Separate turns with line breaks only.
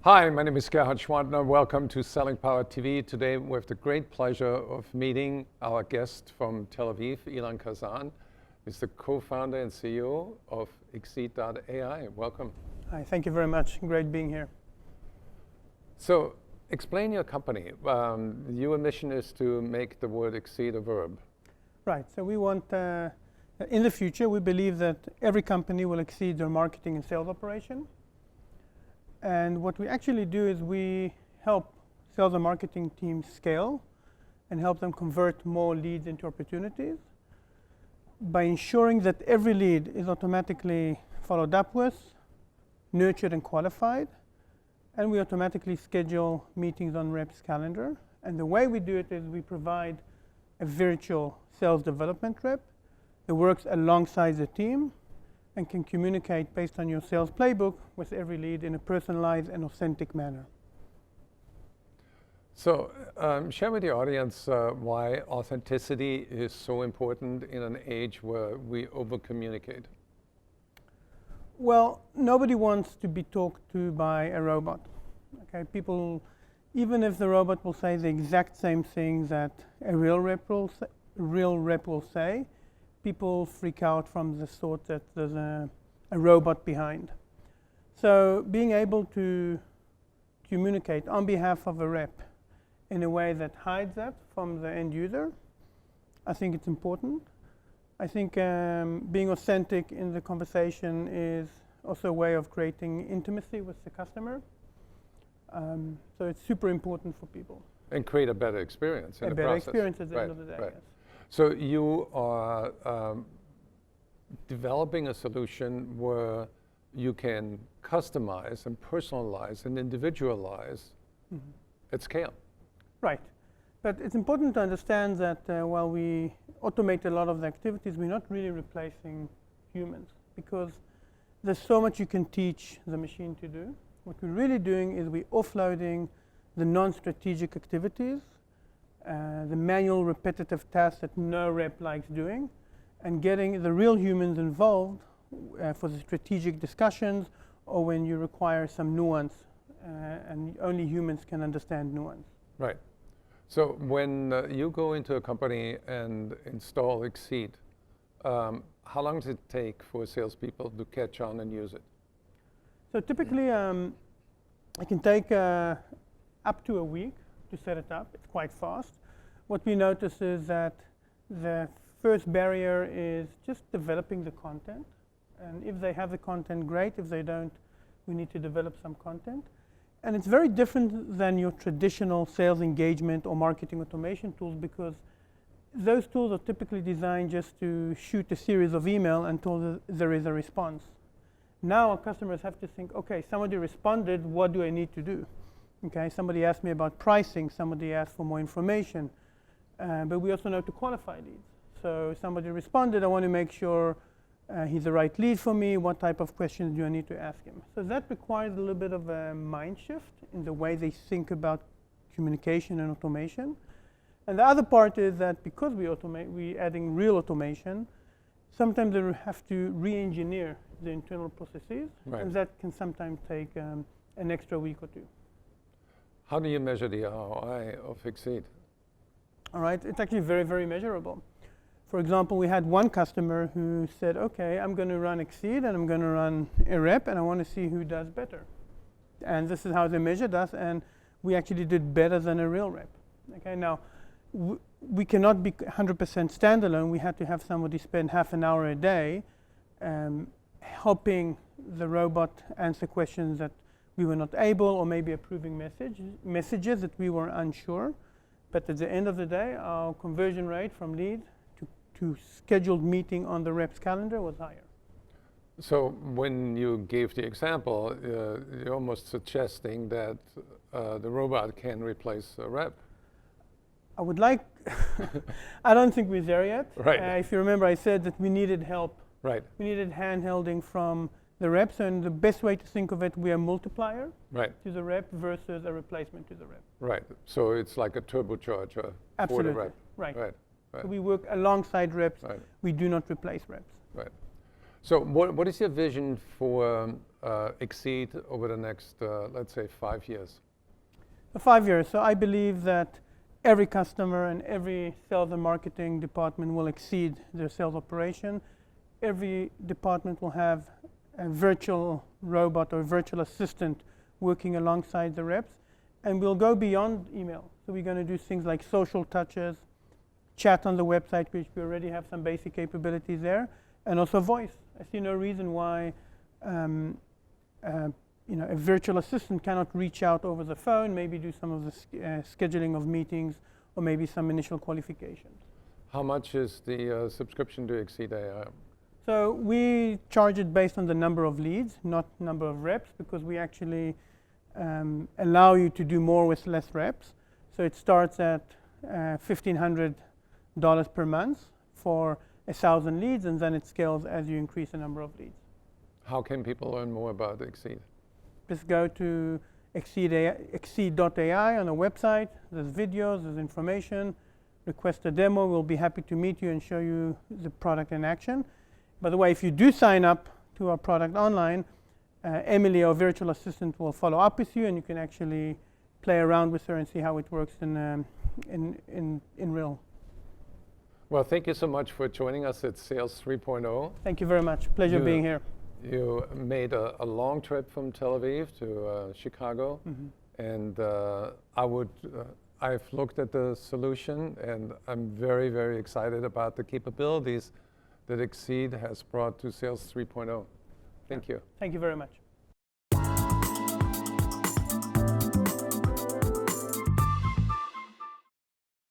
Hi, my name is Gerhard Schwantner. Welcome to SellingPower TV. Today we have the great pleasure of meeting our guest from Tel Aviv, Ilan Kasan. He's the co-founder and CEO of Exceed.ai. Welcome.
Hi, thank you very much. Great being here.
So, explain your company. Your mission is to make the word exceed a verb.
Right, so we want, in the future, we believe that every company will exceed their marketing and sales operation. And what we actually do is we help sales and marketing teams scale and help them convert more leads into opportunities by ensuring that every lead is automatically followed up with, nurtured and qualified, and we automatically schedule meetings on reps' calendar. And the way we do it is we provide a virtual sales development rep that works alongside the team and can communicate based on your sales playbook with every lead in a personalized and authentic manner.
So, share with the audience why authenticity is so important in an age where we over-communicate.
Well, nobody wants to be talked to by a robot. Okay, people, even if the robot will say the exact same thing that a real rep will say, people freak out from the thought that there's a robot behind. So being able to communicate on behalf of a rep in a way that hides that from the end user, I think it's important. I think being authentic in the conversation is also a way of creating intimacy with the customer. So it's super important for people.
And create a better experience in the process.
A better experience at the end of the day,
right.
yes.
So you are developing a solution where you can customize and personalize and individualize at scale.
Right. But it's important to understand that while we automate a lot of the activities, we're not really replacing humans because there's so much you can teach the machine to do. What we're really doing is we're offloading the non-strategic activities, the manual repetitive tasks that no rep likes doing, and getting the real humans involved for the strategic discussions or when you require some nuance and only humans can understand nuance.
Right. So when you go into a company and install Exceed, how long does it take for salespeople to catch on and use it?
So typically it can take up to a week to set it up. It's quite fast. What we notice is that the first barrier is just developing the content. And if they have the content, great. If they don't, we need to develop some content. And it's very different than your traditional sales engagement or marketing automation tools because those tools are typically designed just to shoot a series of email until there is a response. Now our customers have to think, okay, somebody responded, what do I need to do? Okay, somebody asked me about pricing, somebody asked for more information, but we also know to qualify leads. So somebody responded, I want to make sure he's the right lead for me, what type of questions do I need to ask him? So that requires a little bit of a mind shift in the way they think about communication and automation. And the other part is that because we're adding real automation, sometimes they have to re-engineer the internal processes, and that can sometimes take an extra week or two.
How do you measure the ROI of Exceed?
All right, it's actually very, very measurable. For example, we had one customer who said, okay, I'm going to run Exceed and I'm going to run a rep and I want to see who does better. And this is how they measured us, and we actually did better than a real rep. Okay, now, we cannot be 100% standalone. We had to have somebody spend half an hour a day helping the robot answer questions that we were not able, or maybe approving messages that we were unsure. But at the end of the day, our conversion rate from lead to scheduled meeting on the rep's calendar was higher.
So when you gave the example, you're almost suggesting that the robot can replace a rep.
I would like, I don't think we're there yet.
Right.
If you remember, I said that we needed help.
Right.
We needed hand-holding from the reps, and the best way to think of it, we are a multiplier to the rep versus a replacement to the rep.
Right. So it's like a turbocharger for the rep.
Right.
Right.
So we work alongside reps.
Right.
We do not replace reps.
Right. So what is your vision for Exceed over the next, let's say, 5 years?
For 5 years, so I believe that every customer and every sales and marketing department will exceed their sales operation. Every department will have a virtual robot or virtual assistant working alongside the reps, and we'll go beyond email. So we're going to do things like social touches, chat on the website, which we already have some basic capabilities there, and also voice. I see no reason why a virtual assistant cannot reach out over the phone, maybe do some of the scheduling of meetings, or maybe some initial qualifications.
How much is the subscription to Exceed.ai?
So we charge it based on the number of leads, not number of reps, because we actually allow you to do more with less reps. So it starts at $1,500 per month for 1,000 leads, and then it scales as you increase the number of leads.
How can people learn more about Exceed?
Just go to Exceed.ai on the website. There's videos, there's information. Request a demo. We'll be happy to meet you and show you the product in action. By the way, if you do sign up to our product online, Emily, our virtual assistant, will follow up with you, and you can actually play around with her and see how it works in real.
Well, thank you so much for joining us at Sales 3.0.
Thank you very much. Pleasure being here.
You made a long trip from Tel Aviv to Chicago, and I've looked at the solution, and I'm very, very excited about the capabilities that Exceed has brought to Sales 3.0. Thank you.
Thank you very much.